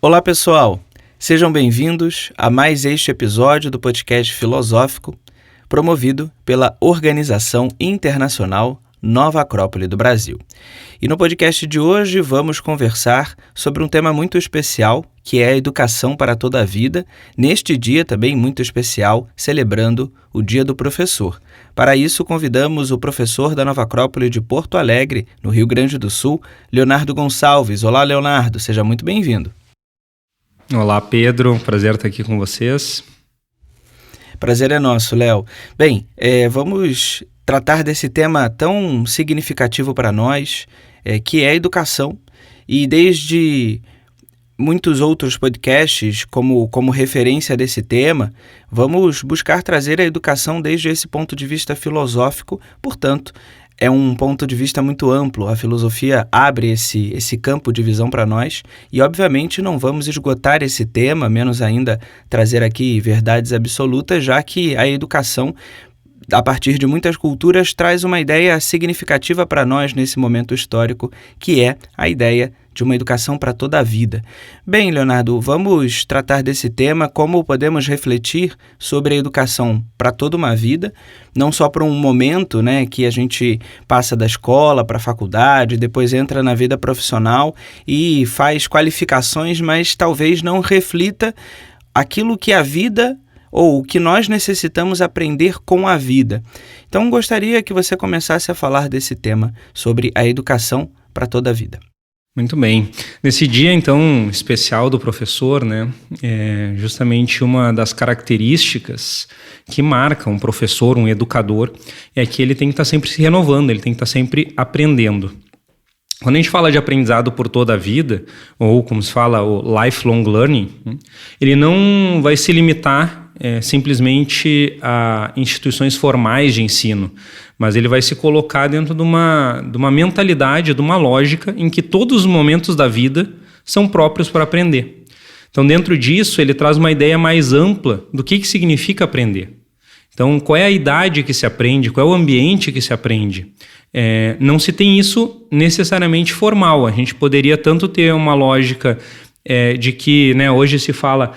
Olá, pessoal! Sejam bem-vindos a mais este episódio do podcast filosófico promovido pela Organização Internacional Nova Acrópole do Brasil. E no podcast de hoje vamos conversar sobre um tema muito especial, que é a educação para toda a vida, neste dia também muito especial, celebrando o Dia do Professor. Para isso, convidamos o professor da Nova Acrópole de Porto Alegre, no Rio Grande do Sul, Leonardo Gonçalves. Olá, Leonardo, seja muito bem-vindo. Olá, Pedro. Prazer estar aqui com vocês. Prazer é nosso, Léo. Bem, vamos tratar desse tema tão significativo para nós, que é a educação. E desde muitos outros podcasts, como referência desse tema, vamos buscar trazer a educação desde esse ponto de vista filosófico. Portanto, é um ponto de vista muito amplo. A filosofia abre esse campo de visão para nós e, obviamente, não vamos esgotar esse tema, menos ainda trazer aqui verdades absolutas, já que a educação, a partir de muitas culturas, traz uma ideia significativa para nós nesse momento histórico, que é a ideia de uma educação para toda a vida. Bem, Leonardo, vamos tratar desse tema, como podemos refletir sobre a educação para toda uma vida, não só para um momento, que a gente passa da escola para a faculdade, depois entra na vida profissional e faz qualificações, mas talvez não reflita aquilo que a vida ou o que nós necessitamos aprender com a vida. Então, gostaria que você começasse a falar desse tema, sobre a educação para toda a vida. Muito bem. Nesse dia, então, especial do professor, justamente uma das características que marca um professor, um educador, é que ele tem que estar sempre se renovando, ele tem que estar sempre aprendendo. Quando a gente fala de aprendizado por toda a vida, ou como se fala, o lifelong learning, ele não vai se limitar simplesmente a instituições formais de ensino, mas ele vai se colocar dentro de uma mentalidade, de uma lógica em que todos os momentos da vida são próprios para aprender. Então, dentro disso, ele traz uma ideia mais ampla do que significa aprender. Então, qual é a idade que se aprende, qual é o ambiente que se aprende? Não se tem isso necessariamente formal. A gente poderia tanto ter uma lógica de que hoje se fala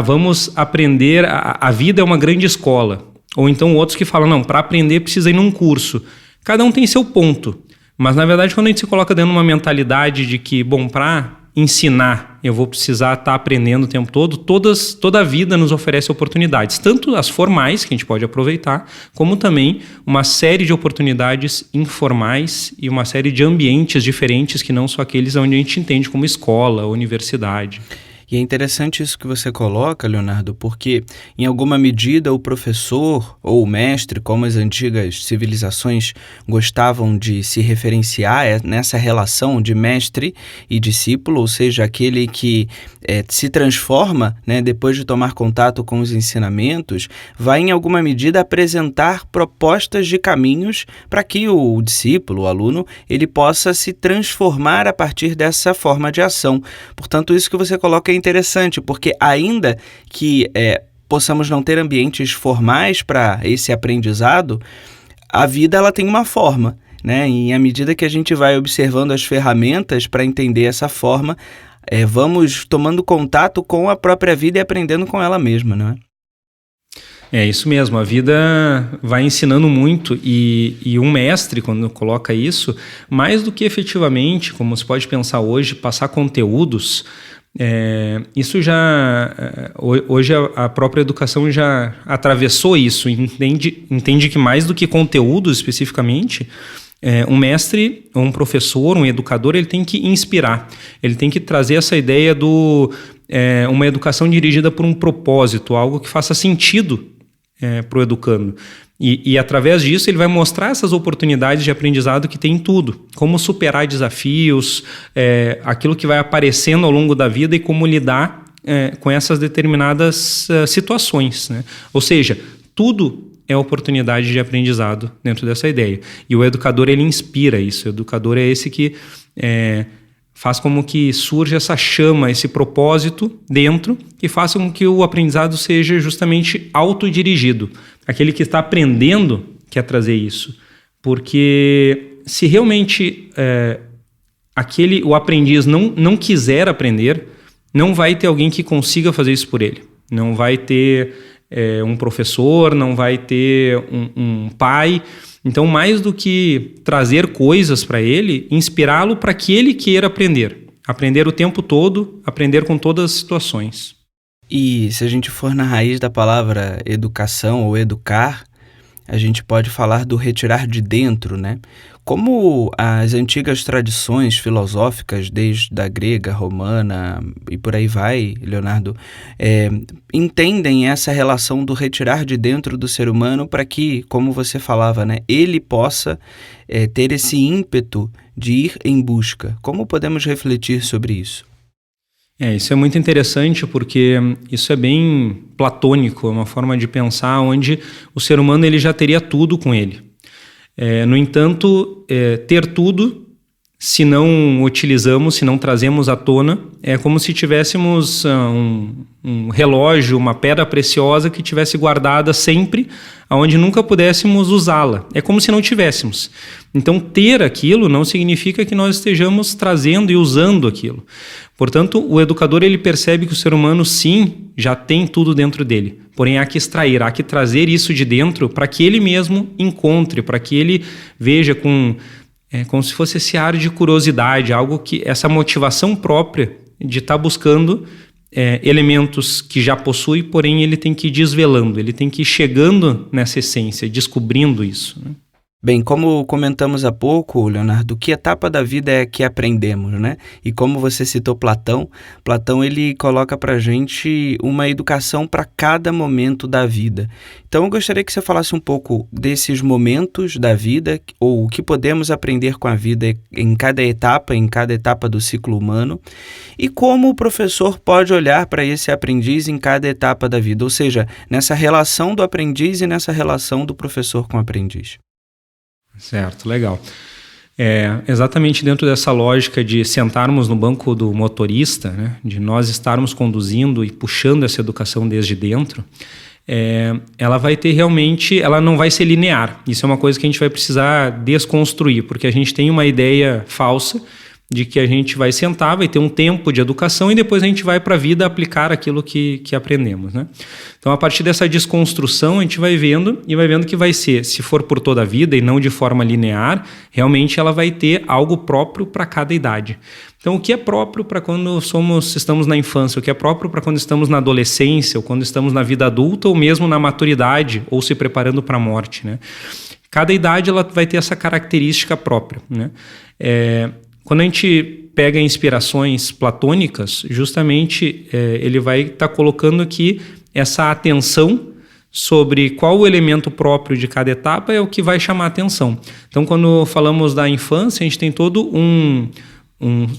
vamos aprender, a vida é uma grande escola. Ou então outros que falam, não, para aprender precisa ir num curso. Cada um tem seu ponto. Mas, na verdade, quando a gente se coloca dentro de uma mentalidade de que, para ensinar, eu vou precisar estar aprendendo o tempo todo, toda a vida nos oferece oportunidades, tanto as formais, que a gente pode aproveitar, como também uma série de oportunidades informais e uma série de ambientes diferentes que não só aqueles onde a gente entende como escola, universidade. E é interessante isso que você coloca, Leonardo, porque, em alguma medida, o professor ou o mestre, como as antigas civilizações gostavam de se referenciar, nessa relação de mestre e discípulo, ou seja, aquele que se transforma, depois de tomar contato com os ensinamentos, vai, em alguma medida, apresentar propostas de caminhos para que o discípulo, o aluno, ele possa se transformar a partir dessa forma de ação. Portanto, isso que você coloca é interessante, porque ainda que possamos não ter ambientes formais para esse aprendizado, a vida ela tem uma forma, e à medida que a gente vai observando as ferramentas para entender essa forma, vamos tomando contato com a própria vida e aprendendo com ela mesma, não é? É isso mesmo, a vida vai ensinando muito e um mestre, quando coloca isso, mais do que efetivamente, como se pode pensar hoje, passar conteúdos, isso hoje a própria educação já atravessou isso, entende que mais do que conteúdos especificamente, um mestre, um professor, um educador, ele tem que inspirar, ele tem que trazer essa ideia uma educação dirigida por um propósito, algo que faça sentido para o educando. E através disso ele vai mostrar essas oportunidades de aprendizado que tem em tudo, como superar desafios, aquilo que vai aparecendo ao longo da vida e como lidar com essas determinadas situações, Ou seja, tudo é oportunidade de aprendizado dentro dessa ideia. E o educador, ele inspira isso. O educador é esse que faz como que surja essa chama, esse propósito dentro, que faça com que o aprendizado seja justamente autodirigido. Aquele que está aprendendo quer trazer isso. Porque se realmente o aprendiz não quiser aprender, não vai ter alguém que consiga fazer isso por ele. Não vai ter um professor, não vai ter um pai. Então, mais do que trazer coisas para ele, inspirá-lo para que ele queira aprender. Aprender o tempo todo, aprender com todas as situações. E se a gente for na raiz da palavra educação ou educar, a gente pode falar do retirar de dentro, né? Como as antigas tradições filosóficas, desde a grega, romana e por aí vai, Leonardo, entendem essa relação do retirar de dentro do ser humano para que, como você falava, né, ele possa ter esse ímpeto de ir em busca. Como podemos refletir sobre isso? Isso é muito interessante porque isso é bem platônico, é uma forma de pensar onde o ser humano ele já teria tudo com ele. No entanto, ter tudo, se não utilizamos, se não trazemos à tona, é como se tivéssemos um relógio, uma pedra preciosa que tivesse guardada sempre, onde nunca pudéssemos usá-la. É como se não tivéssemos. Então, ter aquilo não significa que nós estejamos trazendo e usando aquilo. Portanto, o educador ele percebe que o ser humano, sim, já tem tudo dentro dele. Porém, há que extrair, há que trazer isso de dentro para que ele mesmo encontre, para que ele veja como se fosse esse ar de curiosidade, algo que essa motivação própria de estar buscando elementos que já possui, porém ele tem que ir desvelando, ele tem que ir chegando nessa essência, descobrindo isso, né? Bem, como comentamos há pouco, Leonardo, que etapa da vida é que aprendemos, né? E como você citou Platão ele coloca pra gente uma educação para cada momento da vida. Então eu gostaria que você falasse um pouco desses momentos da vida, ou o que podemos aprender com a vida em cada etapa do ciclo humano, e como o professor pode olhar para esse aprendiz em cada etapa da vida, ou seja, nessa relação do aprendiz e nessa relação do professor com o aprendiz. Certo, legal. Exatamente dentro dessa lógica de sentarmos no banco do motorista, né, de nós estarmos conduzindo e puxando essa educação desde dentro, ela vai ter realmente, ela não vai ser linear. Isso é uma coisa que a gente vai precisar desconstruir, porque a gente tem uma ideia falsa de que a gente vai sentar, vai ter um tempo de educação e depois a gente vai para a vida aplicar aquilo que aprendemos, né? Então, a partir dessa desconstrução, a gente vai vendo que vai ser, se for por toda a vida e não de forma linear, realmente ela vai ter algo próprio para cada idade. Então, o que é próprio para quando estamos na infância, o que é próprio para quando estamos na adolescência, ou quando estamos na vida adulta, ou mesmo na maturidade, ou se preparando para a morte, né? Cada idade ela vai ter essa característica própria, né? Quando a gente pega inspirações platônicas, justamente ele vai estar colocando aqui essa atenção sobre qual o elemento próprio de cada etapa é o que vai chamar a atenção. Então, quando falamos da infância, a gente tem todo um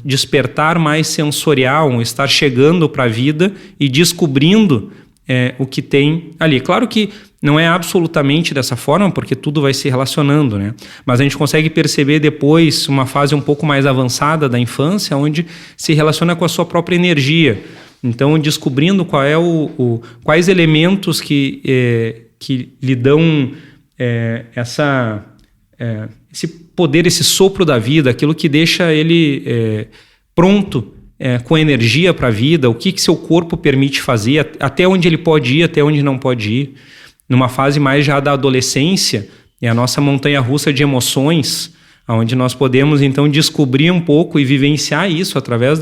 despertar mais sensorial, um estar chegando para a vida e descobrindo o que tem ali. Claro que não é absolutamente dessa forma, porque tudo vai se relacionando, né? Mas a gente consegue perceber depois uma fase um pouco mais avançada da infância, onde se relaciona com a sua própria energia. Então, descobrindo quais elementos que lhe dão esse poder, esse sopro da vida, aquilo que deixa ele pronto, com energia para a vida, o que seu corpo permite fazer, até onde ele pode ir, até onde não pode ir. Numa fase mais já da adolescência, é a nossa montanha-russa de emoções, onde nós podemos então descobrir um pouco e vivenciar isso através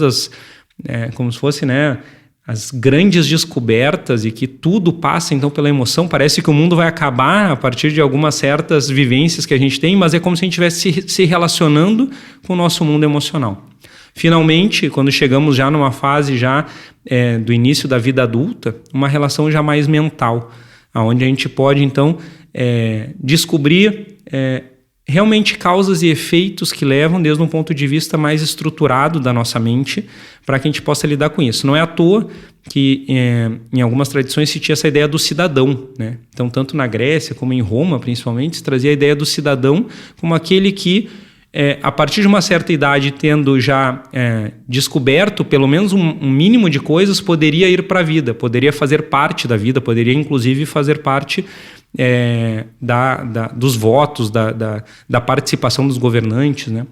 como se fosse, né, as grandes descobertas, e que tudo passa então pela emoção. Parece que o mundo vai acabar a partir de algumas certas vivências que a gente tem, mas é como se a gente estivesse se relacionando com o nosso mundo emocional. Finalmente, quando chegamos já numa fase do início da vida adulta, uma relação já mais mental, onde a gente pode então descobrir realmente causas e efeitos que levam desde um ponto de vista mais estruturado da nossa mente, para que a gente possa lidar com isso. Não é à toa que em algumas tradições se tinha essa ideia do cidadão, né? Então, tanto na Grécia como em Roma, principalmente, se trazia a ideia do cidadão como aquele que, a partir de uma certa idade, tendo já descoberto pelo menos um mínimo de coisas, poderia ir para a vida, poderia fazer parte da vida, poderia inclusive fazer parte dos votos, da participação dos governantes, né?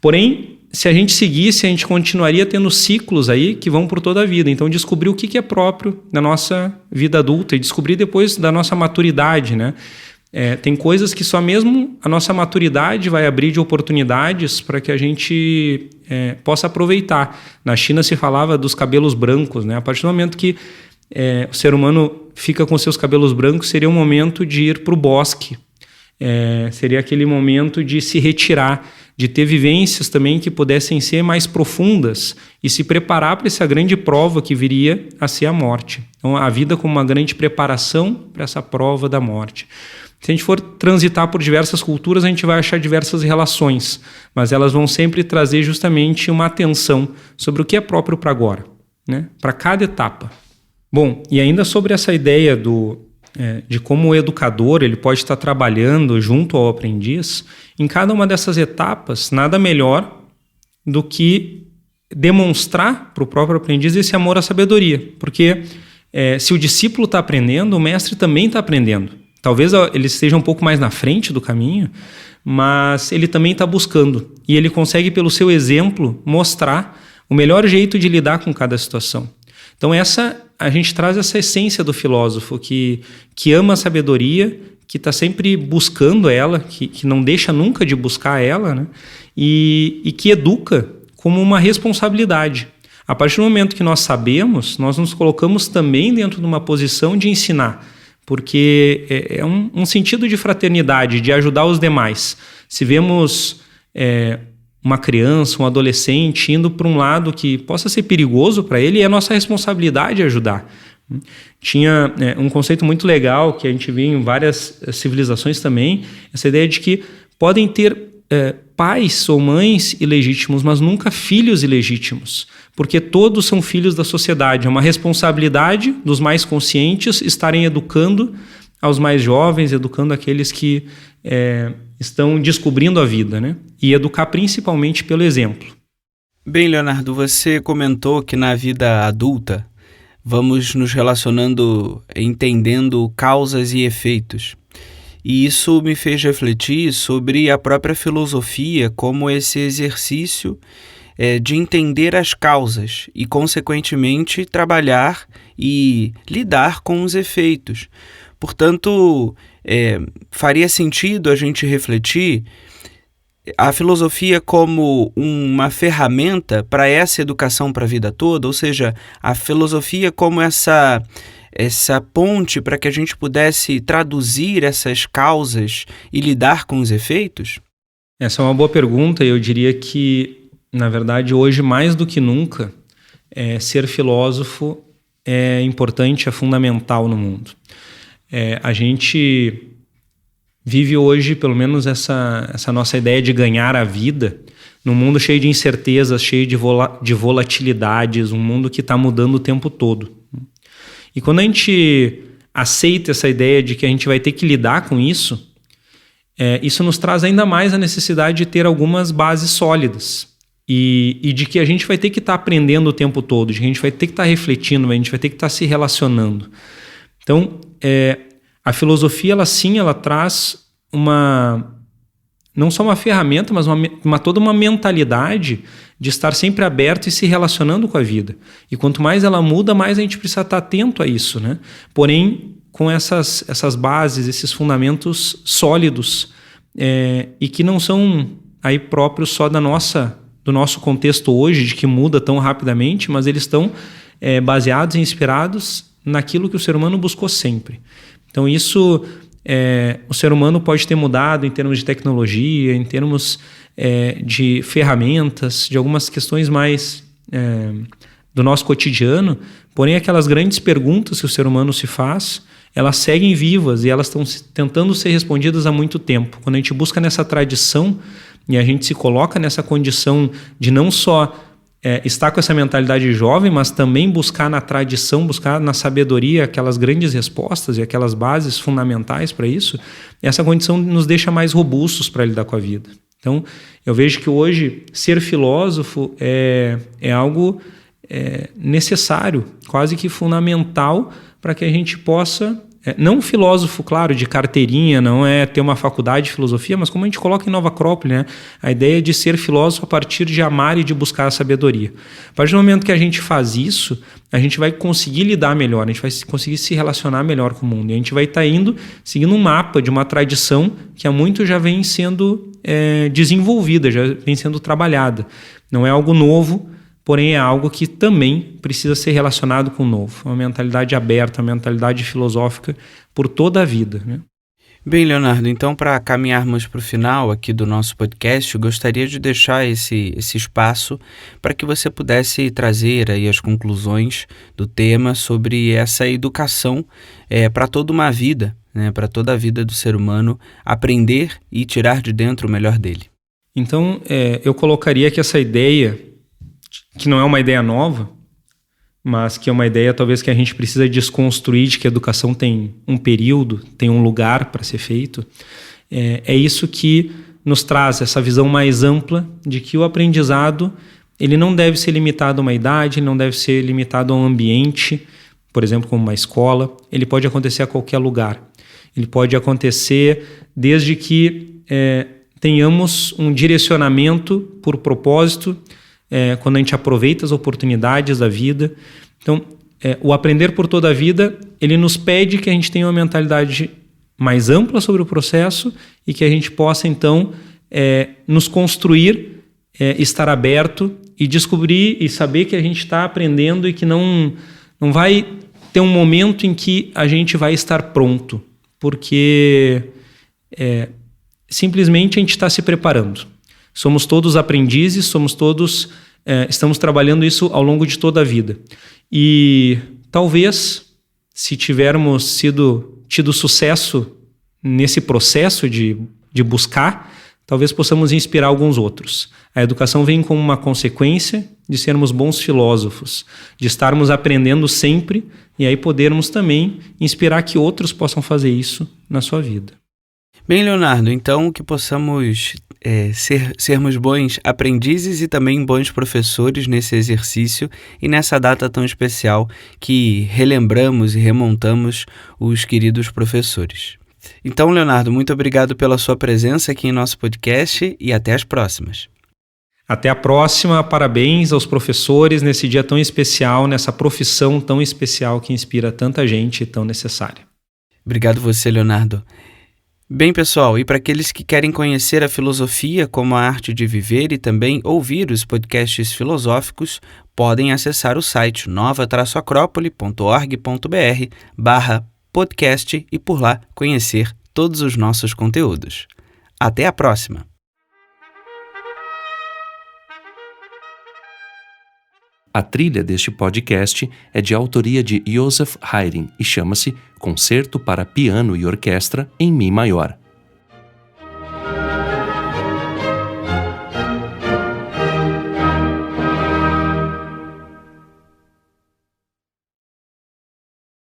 Porém, se a gente seguisse, a gente continuaria tendo ciclos aí que vão por toda a vida. Então, descobrir o que é próprio da nossa vida adulta e descobrir depois da nossa maturidade, né? Tem coisas que só mesmo a nossa maturidade vai abrir de oportunidades para que a gente possa aproveitar. Na China se falava dos cabelos brancos, né? A partir do momento que o ser humano fica com seus cabelos brancos, seria um momento de ir para o bosque. Seria aquele momento de se retirar, de ter vivências também que pudessem ser mais profundas e se preparar para essa grande prova que viria a ser a morte. Então, a vida como uma grande preparação para essa prova da morte. Se a gente for transitar por diversas culturas, a gente vai achar diversas relações, mas elas vão sempre trazer justamente uma atenção sobre o que é próprio para agora, né? Para cada etapa. Bom, e ainda sobre essa ideia de como o educador ele pode estar trabalhando junto ao aprendiz, em cada uma dessas etapas, nada melhor do que demonstrar para o próprio aprendiz esse amor à sabedoria, porque se o discípulo está aprendendo, o mestre também está aprendendo. Talvez ele esteja um pouco mais na frente do caminho, mas ele também está buscando. E ele consegue, pelo seu exemplo, mostrar o melhor jeito de lidar com cada situação. Então a gente traz essa essência do filósofo que ama a sabedoria, que está sempre buscando ela, que não deixa nunca de buscar ela, né? E que educa como uma responsabilidade. A partir do momento que nós sabemos, nós nos colocamos também dentro de uma posição de ensinar, porque é um sentido de fraternidade, de ajudar os demais. Se vemos uma criança, um adolescente indo para um lado que possa ser perigoso para ele, é nossa responsabilidade ajudar. Tinha um conceito muito legal que a gente vê em várias civilizações também, essa ideia de que podem ter pais ou mães ilegítimos, mas nunca filhos ilegítimos, porque todos são filhos da sociedade. É uma responsabilidade dos mais conscientes estarem educando aos mais jovens, educando aqueles que estão descobrindo a vida, né? E educar principalmente pelo exemplo. Bem, Leonardo, você comentou que na vida adulta vamos nos relacionando, entendendo causas e efeitos. E isso me fez refletir sobre a própria filosofia como esse exercício de entender as causas e, consequentemente, trabalhar e lidar com os efeitos. Portanto, faria sentido a gente refletir a filosofia como uma ferramenta para essa educação para a vida toda, ou seja, a filosofia como essa ponte para que a gente pudesse traduzir essas causas e lidar com os efeitos? Essa é uma boa pergunta e eu diria que, na verdade, hoje mais do que nunca, ser filósofo é importante, é fundamental no mundo. A gente vive hoje, pelo menos essa nossa ideia de ganhar a vida, num mundo cheio de incertezas, cheio de volatilidades, um mundo que está mudando o tempo todo. E quando a gente aceita essa ideia de que a gente vai ter que lidar com isso, isso nos traz ainda mais a necessidade de ter algumas bases sólidas e de que a gente vai ter que estar aprendendo o tempo todo, de que a gente vai ter que estar refletindo, a gente vai ter que estar se relacionando. Então, a filosofia, ela traz não só uma ferramenta, mas toda uma mentalidade de estar sempre aberto e se relacionando com a vida. E quanto mais ela muda, mais a gente precisa estar atento a isso, né? Porém, com essas bases, esses fundamentos sólidos, e que não são aí próprios só do nosso contexto hoje, de que muda tão rapidamente, mas eles estão baseados e inspirados naquilo que o ser humano buscou sempre. Então isso, o ser humano pode ter mudado em termos de tecnologia, em termos de ferramentas, de algumas questões mais do nosso cotidiano, porém aquelas grandes perguntas que o ser humano se faz, elas seguem vivas e elas estão tentando ser respondidas há muito tempo. Quando a gente busca nessa tradição e a gente se coloca nessa condição de não só estar com essa mentalidade jovem, mas também buscar na tradição, buscar na sabedoria aquelas grandes respostas e aquelas bases fundamentais para isso, essa condição nos deixa mais robustos para lidar com a vida. Então, eu vejo que hoje ser filósofo é algo necessário, quase que fundamental, para que a gente possa não um filósofo, claro, de carteirinha, não é ter uma faculdade de filosofia, mas como a gente coloca em Nova Acrópole, né? A ideia de ser filósofo a partir de amar e de buscar a sabedoria. A partir do momento que a gente faz isso, a gente vai conseguir lidar melhor, a gente vai conseguir se relacionar melhor com o mundo. E a gente vai estar indo, seguindo um mapa de uma tradição que há muito já vem sendo desenvolvida, já vem sendo trabalhada. Não é algo novo, porém é algo que também precisa ser relacionado com o novo. Uma mentalidade aberta, uma mentalidade filosófica por toda a vida, né? Bem, Leonardo, então para caminharmos para o final aqui do nosso podcast, eu gostaria de deixar esse espaço para que você pudesse trazer aí as conclusões do tema sobre essa educação para toda uma vida, né, para toda a vida do ser humano, aprender e tirar de dentro o melhor dele. Então, eu colocaria que essa ideia, que não é uma ideia nova, mas que é uma ideia talvez que a gente precisa desconstruir, de que a educação tem um período, tem um lugar para ser feito, é isso que nos traz essa visão mais ampla de que o aprendizado ele não deve ser limitado a uma idade, não deve ser limitado a um ambiente, por exemplo, como uma escola, ele pode acontecer a qualquer lugar. Ele pode acontecer desde que tenhamos um direcionamento por propósito, quando a gente aproveita as oportunidades da vida. Então, o aprender por toda a vida, ele nos pede que a gente tenha uma mentalidade mais ampla sobre o processo e que a gente possa, então, nos construir, estar aberto e descobrir e saber que a gente está aprendendo e que não vai ter um momento em que a gente vai estar pronto, porque simplesmente a gente está se preparando. Somos todos aprendizes, estamos trabalhando isso ao longo de toda a vida. E talvez, se tivermos tido sucesso nesse processo de buscar, talvez possamos inspirar alguns outros. A educação vem como uma consequência de sermos bons filósofos, de estarmos aprendendo sempre e aí podermos também inspirar que outros possam fazer isso na sua vida. Bem, Leonardo, então que possamos sermos bons aprendizes e também bons professores nesse exercício e nessa data tão especial que relembramos e remontamos os queridos professores. Então, Leonardo, muito obrigado pela sua presença aqui em nosso podcast e até as próximas. Até a próxima, parabéns aos professores nesse dia tão especial, nessa profissão tão especial que inspira tanta gente e tão necessária. Obrigado você, Leonardo. Bem, pessoal, e para aqueles que querem conhecer a filosofia como a arte de viver e também ouvir os podcasts filosóficos, podem acessar o site nova-acrópole.org.br/podcast e por lá conhecer todos os nossos conteúdos. Até a próxima! A trilha deste podcast é de autoria de Joseph Haydn e chama-se Concerto para Piano e Orquestra em Mi Maior.